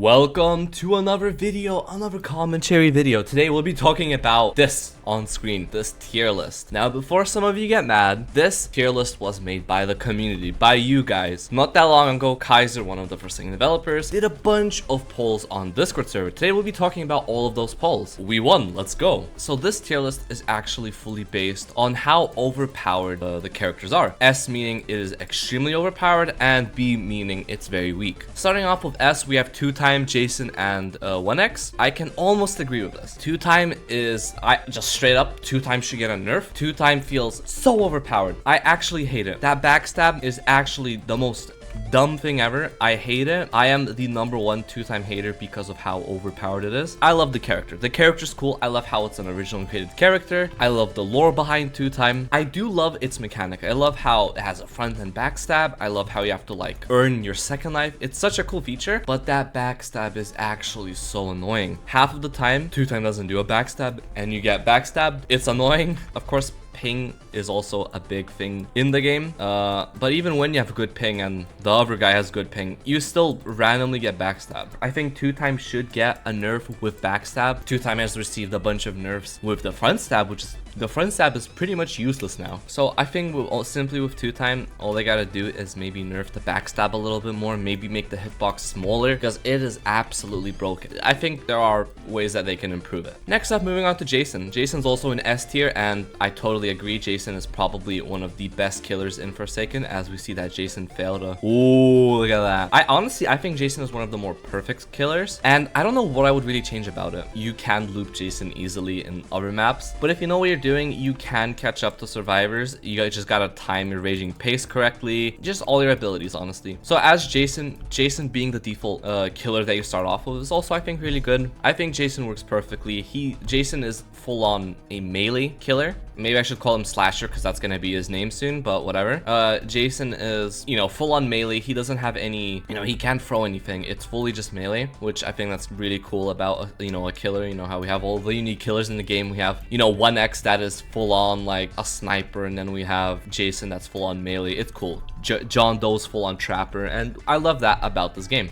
Welcome to another video, another commentary video. Today we'll be talking about this on screen, this tier list. Now, before some of you get mad, this tier list was made by the community, by you guys. Not that long ago, Kaiser, one of the first developers, did a bunch of polls on Discord server. Today we'll be talking about all of those polls. We won, let's go. So this tier list is actually fully based on how overpowered the characters are. S meaning it is extremely overpowered, and B meaning it's very weak. Starting off with S, we have 2-time, Jason, and 1x. I can almost agree with this. 2-time is, just straight up, 2-time should get a nerf. 2-time feels so overpowered. I actually hate it. That backstab is actually the most dumb thing ever. I hate it. I am the #1 2-time hater because of how overpowered it is. I love the character. The character's cool. I love how it's an originally created character. I love the lore behind 2-time. I do love its mechanic. I love how it has a front and backstab. I love how you have to like earn your second life. It's such a cool feature, but that backstab is actually so annoying. Half of the time, 2-time doesn't do a backstab and you get backstabbed. It's annoying. Of course, ping is also a big thing in the game, but even when you have good ping and the other guy has good ping, you still randomly get backstabbed. I think 2-time should get a nerf with backstab. 2-time has received a bunch of nerfs with the front stab, which is the front stab is pretty much useless now. So I think simply with 2-time, all they gotta do is maybe nerf the backstab a little bit more, maybe make the hitbox smaller, because it is absolutely broken. I think there are ways that they can improve it. Next up, moving on to Jason. Jason's also in S tier, and I totally agree. Jason is probably one of the best killers in Forsaken, as we see that Jason failed a... Ooh, look at that. I think Jason is one of the more perfect killers, and I don't know what I would really change about it. You can loop Jason easily in other maps, but if you know what you're doing, you can catch up to survivors. You just gotta time your raging pace correctly, just all your abilities, honestly. So as Jason being the default killer that you start off with is also, I think, really good. I think Jason works perfectly. Jason is full on a melee killer. Maybe I should call him Slasher because that's gonna be his name soon, but whatever. Jason is, full on melee. He doesn't have any, he can't throw anything. It's fully just melee, which I think that's really cool about, a killer. How we have all the unique killers in the game. We have, 1x that is full on like a sniper, and then we have Jason that's full on melee. It's cool. John Doe's full on trapper, and I love that about this game.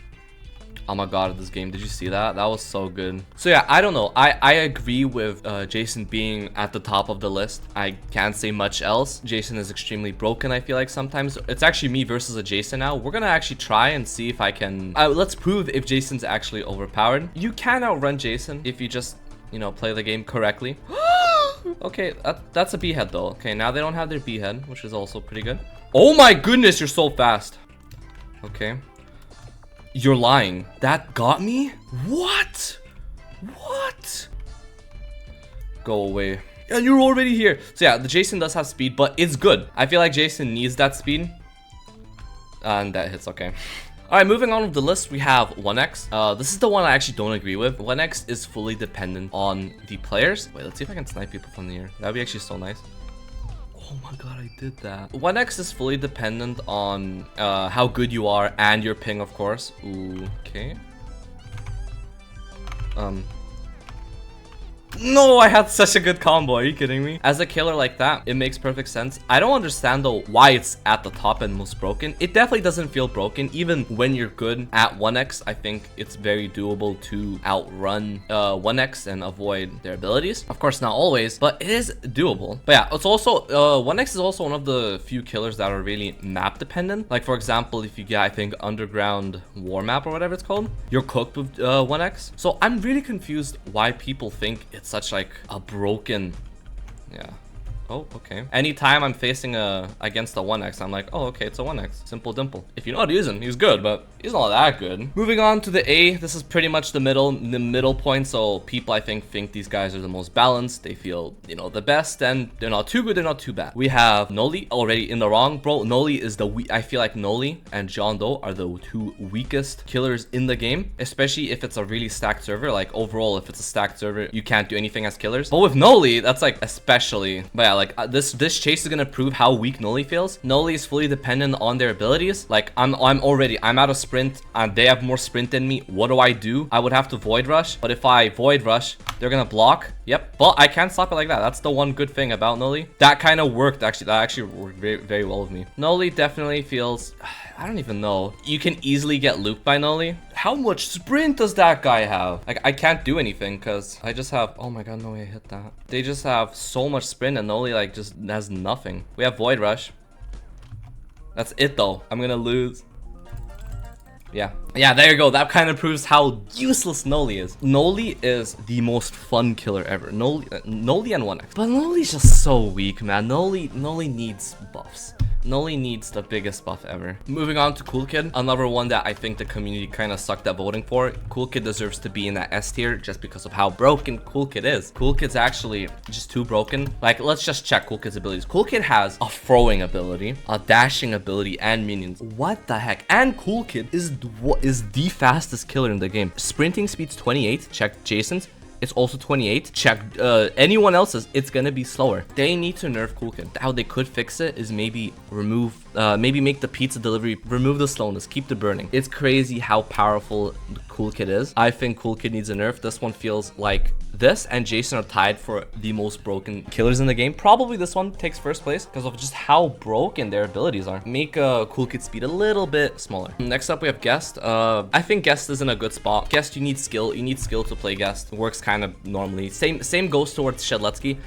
Oh my god, this game, did you see that? That was so good. So yeah, I don't know. I agree with Jason being at the top of the list. I can't say much else. Jason is extremely broken, I feel like sometimes. It's actually me versus a Jason now. We're gonna actually try and see if I can... let's prove if Jason's actually overpowered. You can outrun Jason if you just, play the game correctly. Okay, that's a B-head though. Okay, now they don't have their B-head, which is also pretty good. Oh my goodness, you're so fast. Okay. You're lying. That got me? What? What? Go away. And you're already here. So yeah, the Jason does have speed, but it's good. I feel like Jason needs that speed. And that hits okay. Alright, moving on with the list, we have 1x. This is the one I actually don't agree with. 1x is fully dependent on the players. Wait, let's see if I can snipe people from the air. That'd be actually so nice. Oh my god, I did that. 1x is fully dependent on how good you are and your ping, of course. Ooh, okay. No, I had such a good combo. Are you kidding me? As a killer like that, it makes perfect sense. I don't understand though why it's at the top and most broken. It definitely doesn't feel broken. Even when you're good at 1x, I think it's very doable to outrun 1x and avoid their abilities. Of course, not always, but it is doable. But yeah, it's also 1x is also one of the few killers that are really map dependent. Like for example, if you get, I think, underground war map or whatever it's called, you're cooked with 1x. So I'm really confused why people think it's such like a broken... Yeah. Oh, okay. Anytime I'm facing against a 1x, I'm like, oh, okay, it's a 1x. Simple dimple. If you know how to use him, he's good, but he's not that good. Moving on to the A, this is pretty much the middle point. So people, I think these guys are the most balanced. They feel, the best, and they're not too good, they're not too bad. We have Noli already in the wrong, bro. Noli is I feel like Noli and John Doe are the two weakest killers in the game, especially if it's a really stacked server. Like overall, if it's a stacked server, you can't do anything as killers. But with Noli, that's like especially, but yeah, like this chase is gonna prove how weak Noli feels. Noli is fully dependent on their abilities. Like I'm out of sprint and they have more sprint than me. What do? I would have to void rush, but if I void rush, they're gonna block. Yep. But I can't stop it like that. That's the one good thing about Noli. That kind of worked, actually. That actually worked very, very well with me. Noli definitely feels... I don't even know. You can easily get looped by Noli. How much sprint does that guy have? Like, I can't do anything because I just have... Oh my god, no way I hit that. They just have so much sprint and Noli, like, just has nothing. We have Void Rush. That's it, though. I'm gonna lose. Yeah, there you go. That kind of proves how useless Noli is. Noli is the most fun killer ever. Noli and 1x. But Noli's just so weak, man. Noli needs buffs. Noli needs the biggest buff ever. Moving on to Cool Kid, another one that I think the community kind of sucked at voting for. Cool Kid deserves to be in that S tier just because of how broken Cool Kid is. Cool Kid's actually just too broken. Like, let's just check Cool Kid's abilities. Cool Kid has a throwing ability, a dashing ability, and minions. What the heck? And Cool Kid is the fastest killer in the game. Sprinting speed's 28. Check Jason's. It's also 28. Check anyone else's. It's gonna be slower. They need to nerf Cool Kid. How they could fix it is maybe remove, maybe make the pizza delivery, remove the slowness, keep the burning. It's crazy how powerful Cool Kid is. I think Cool Kid needs a nerf. This one feels like this and Jason are tied for the most broken killers in the game. Probably this one takes first place because of just how broken their abilities are. Make Cool Kid speed a little bit smaller. Next up we have Guest. I think Guest is in a good spot. Guest, you need skill. You need skill to play Guest. It works kind of normally. Same goes towards Shedletsky.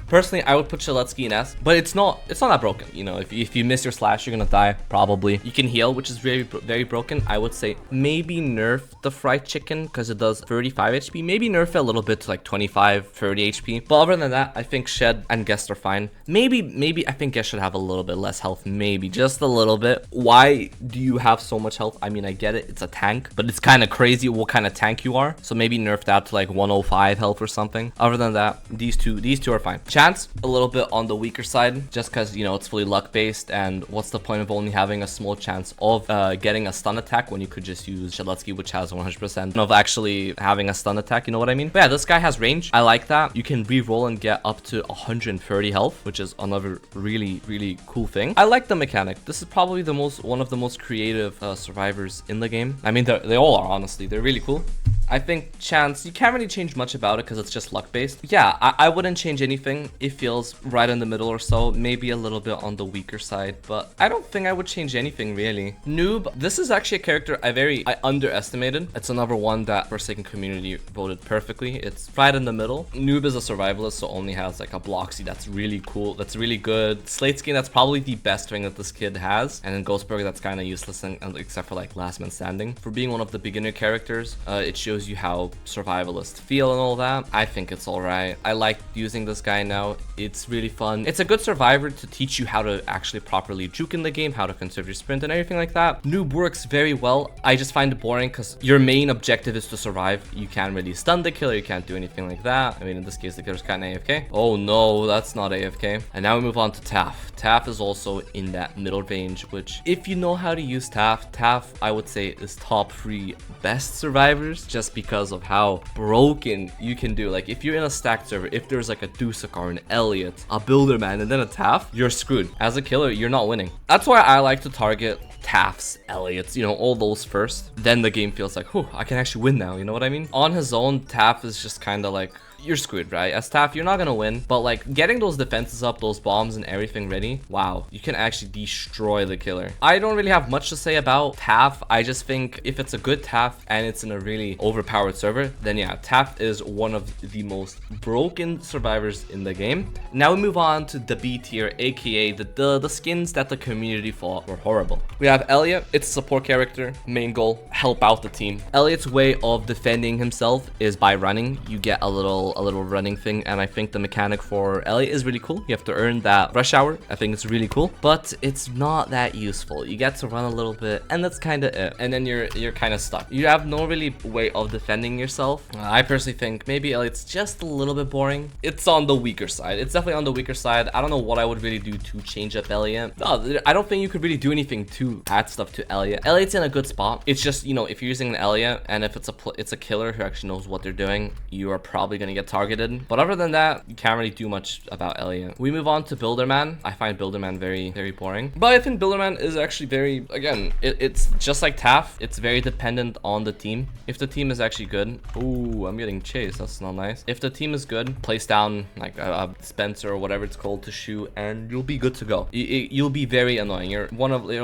Personally, I would put Shedletsky in S, but it's not that broken. You know, if you miss your slash, you're gonna die, probably. You can heal, which is very broken. I would say maybe nerf the fried chicken because it does 35 HP. Maybe nerf it a little bit to like 25, 30 HP. But other than that, I think Shed and Guest are fine. Maybe I think Guest should have a little bit less health. Maybe just a little bit. Why do you have so much health? I mean, I get it. It's a tank, but it's kind of crazy what kind of tank you are. So maybe nerf that to like 105 health or something. Other than that, these two are fine. Chance a little bit on the weaker side just because, you know, it's fully luck based, and what's the point of only having a small chance of getting a stun attack when you could just use Shedletsky, which has 100% of actually having a stun attack, you know what I mean? But yeah, this guy has range. I like that. You can re-roll and get up to 130 health, which is another really cool thing. I like the mechanic. This is probably one of the most creative survivors in the game. I mean, they all are, honestly. They're really cool. I think Chance, you can't really change much about it because it's just luck based. Yeah, I wouldn't change anything. It feels right in the middle or so, maybe a little bit on the weaker side, but I don't think I would change anything really. Noob, this is actually a character I underestimated. It's another one that Forsaken community voted perfectly. It's right in the middle. Noob is a survivalist, so only has like a Bloxy that's really cool, that's really good. Slate skin, that's probably the best thing that this kid has. And then Ghostburger, that's kind of useless except for like last man standing. For being one of the beginner characters, it shows you how survivalists feel and all that. I think it's all right. I like using this guy now. It's really fun. It's a good survivor to teach you how to actually properly juke in the game, how to conserve your sprint and everything like that. Noob works very well. I just find it boring because your main objective is to survive. You can't really stun the killer. You can't do anything like that. I mean, in this case, the killer's kind of AFK. Oh no, that's not AFK. And now we move on to Taph. Taph is also in that middle range, which if you know how to use Taph, I would say is top 3 best survivors just because of how broken you can do. Like if you're in a stacked server, if there's like a Dusekkar, an Elliot, a Builderman, and then a Taph, you're screwed. As a killer, you're not winning. That's why I like to target Taphs, Elliots, you know, all those first. Then the game feels like, I can actually win now, you know what I mean? On his own, Taph is just kind of like, you're screwed, right? As Taph, you're not gonna win, but like getting those defenses up, those bombs and everything ready, wow, you can actually destroy the killer. I don't really have much to say about Taph. I just think if it's a good Taph and it's in a really overpowered server, then yeah, Taph is one of the most broken survivors in the game. Now we move on to the B tier, aka the skins that the community thought were horrible. We have Elliot. It's a support character. Main goal, help out the team. Elliot's way of defending himself is by running. You get a little running thing, and I think the mechanic for Elliot is really cool. You have to earn that rush hour. I think it's really cool, but it's not that useful. You get to run a little bit, and that's kind of it. And then you're kind of stuck. You have no really way of defending yourself. I personally think maybe Elliot's just a little bit boring. It's on the weaker side. It's definitely on the weaker side. I don't know what I would really do to change up Elliot. No, I don't think you could really do anything to add stuff to Elliot. Elliot's in a good spot. It's just, you know, if you're using an Elliot and if it's a killer who actually knows what they're doing, you are probably gonna get get targeted. But other than that, you can't really do much about Elliot. We move on to Builderman. I find Builderman very, very boring. But I think Builderman is actually very, again, it's just like Taph. It's very dependent on the team. If the team is actually good. Ooh, I'm getting chased. That's not nice. If the team is good, place down like a Spencer or whatever it's called to shoot, and you'll be good to go. You'll be very annoying. You're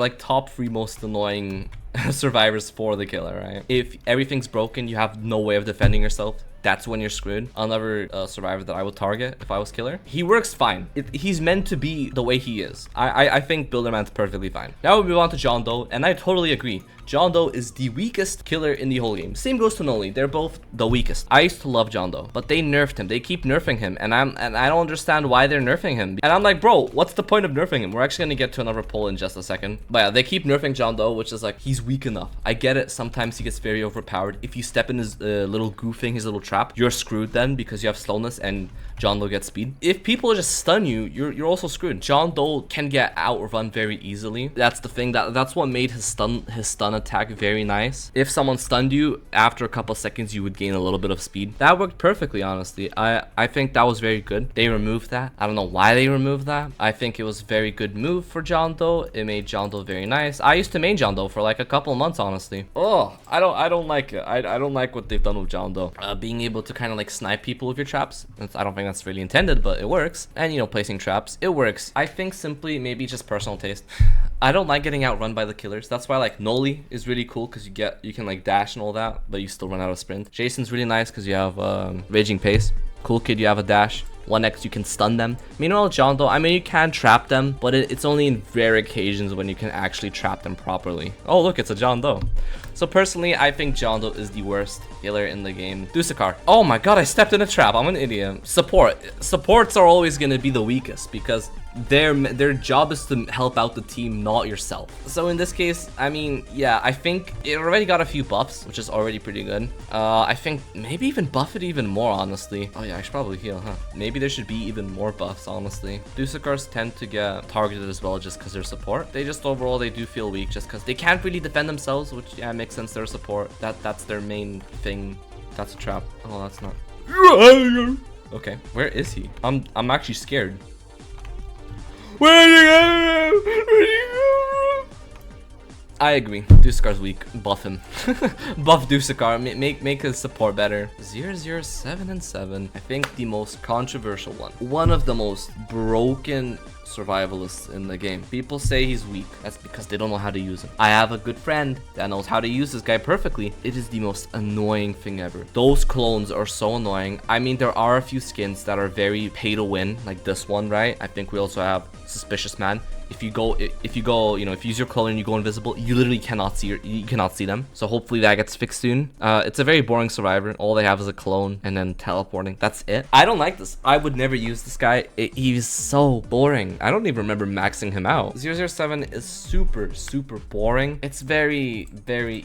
like top 3 most annoying survivors for the killer, right? If everything's broken, you have no way of defending yourself. That's when you're screwed. Another survivor that I would target if I was killer. He works fine. He's meant to be the way he is. I think Builderman's perfectly fine. Now we move on to John Doe, and I totally agree. John Doe is the weakest killer in the whole game. Same goes to Noli. They're both the weakest. I used to love John Doe, but they nerfed him. They keep nerfing him, and I don't understand why they're nerfing him. And I'm like, bro, what's the point of nerfing him? We're actually gonna get to another poll in just a second. But yeah, they keep nerfing John Doe, which is like, he's weak enough. I get it. Sometimes he gets very overpowered. If you step in his little goofing, his little trap, you're screwed then because you have slowness and John Doe gets speed. If people just stun you, you're also screwed. John Doe can get outrun very easily. That's the thing. That's what made his stun attack very nice. If someone stunned you, after a couple seconds, you would gain a little bit of speed. That worked perfectly, honestly. I think that was very good. They removed that. I don't know why they removed that. I think it was a very good move for John Doe. It made John Doe very nice. I used to main John Doe for like a couple months, honestly. Oh, I don't like it. I don't like what they've done with John Doe. Being able to kind of like snipe people with your traps. I don't think that's really intended, but it works. And you know, placing traps, it works. I think simply maybe just personal taste. I don't like getting outrun by the killers. That's why like Noli is really cool because you can like dash and all that, but you still run out of sprint. Jason's really nice because you have raging pace. Cool Kid, you have a dash. 1x, you can stun them. Meanwhile, John Doe, I mean, you can trap them, but it's only in rare occasions when you can actually trap them properly. Oh, look, it's a John Doe. So personally, I think John Doe is the worst killer in the game. Dusekkar. Oh my god, I stepped in a trap. I'm an idiot. Supports are always going to be the weakest because their job is to help out the team, not yourself. So in this case, I mean, yeah, I think it already got a few buffs, which is already pretty good. I think maybe even buff it even more, honestly. Oh yeah, I should probably heal, huh? Maybe there should be even more buffs, honestly. Dusekkars tend to get targeted as well just because they're support. They just overall, they do feel weak just because they can't really defend themselves, which yeah, makes sense. They're support. That's their main thing. That's a trap. Oh, that's not. Okay, where is he? I'm actually scared. Where did you go? Where did you go? I agree. Dussekkar's weak. Buff him. Buff Dusekkar. Make his support better. 007 and 7. I think the most controversial one. One of the most broken survivalists in the game. People say he's weak. That's because they don't know how to use him. I have a good friend that knows how to use this guy perfectly. It is the most annoying thing ever. Those clones are so annoying. I mean, there are a few skins that are very pay to win, like this one, right? I think we also have Suspicious Man. If you use your clone and you go invisible, you literally cannot see them. So hopefully that gets fixed soon. It's a very boring survivor. All they have is a clone and then teleporting. That's it. I don't like this. I would never use this guy. He's so boring. I don't even remember maxing him out. 007 is super boring. It's very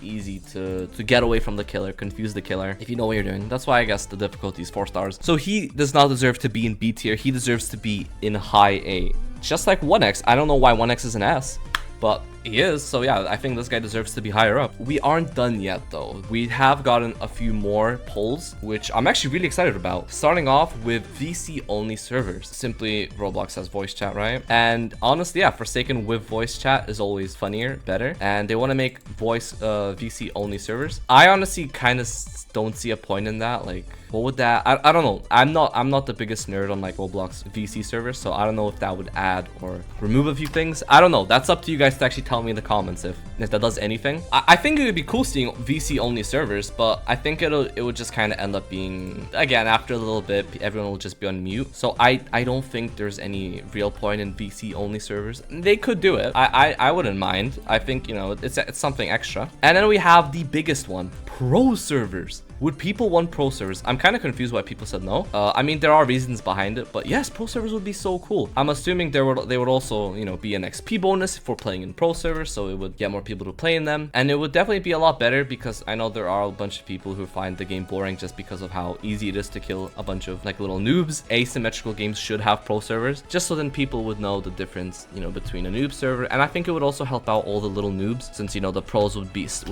easy to get away from the killer, confuse the killer if you know what you're doing. That's why I guess the difficulty is 4 stars. So he does not deserve to be in B tier. He deserves to be in high A. Just like 1x. I don't know why 1x is an S, but he is. So yeah, I think this guy deserves to be higher up. We aren't done yet though. We have gotten a few more polls, which I'm actually really excited about. Starting off with VC only servers. Simply Roblox has voice chat, right? And honestly, yeah, Forsaken with voice chat is always funnier, better. And they want to make voice VC only servers. I honestly kind of don't see a point in that. Like, what would that? I don't know. I'm not the biggest nerd on like Roblox VC servers, so I don't know if that would add or remove a few things. I don't know. That's up to you guys to actually tell me in the comments if that does anything. I think it would be cool seeing VC only servers, but I think it would just kind of end up being, again, after a little bit, everyone will just be on mute. So I don't think there's any real point in VC only servers. They could do it. I wouldn't mind. I think, you know, it's something extra. And then we have the biggest one, pro servers. Would people want pro servers? I'm kind of confused why people said no. I mean, there are reasons behind it, but yes, pro servers would be so cool. I'm assuming they would also, you know, be an XP bonus for playing in pro servers, so it would get more people to play in them. And it would definitely be a lot better because I know there are a bunch of people who find the game boring just because of how easy it is to kill a bunch of like little noobs. Asymmetrical games should have pro servers, just so then people would know the difference, you know, between a noob server. And I think it would also help out all the little noobs, since, you know, the pros would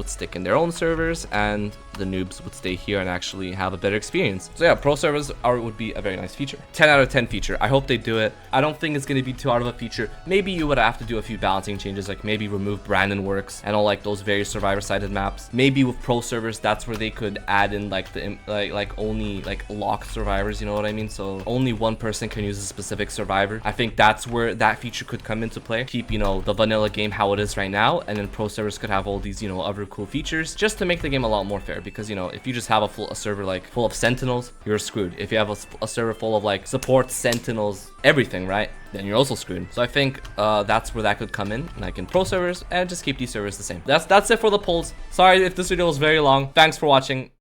stick in their own servers, and the noobs would stay here and actually have a better experience. So yeah, pro servers would be a very nice feature. 10 out of 10 feature. I hope they do it. I don't think it's going to be too hard of a feature. Maybe you would have to do a few balancing changes, like maybe remove Brandon Works and all like those very survivor sided maps. Maybe with pro servers, that's where they could add in like the like only like locked survivors, you know what I mean? So only one person can use a specific survivor. I think that's where that feature could come into play. Keep, you know, the vanilla game how it is right now, and then pro servers could have all these, you know, other cool features just to make the game a lot more fair. Because, you know, if you just have a server like full of sentinels, you're screwed. If you have a server full of like support, sentinels, everything, right, then you're also screwed. So I think that's where that could come in, like in pro servers, and just keep these servers the same. That's it for the polls. Sorry if this video was very long. Thanks for watching.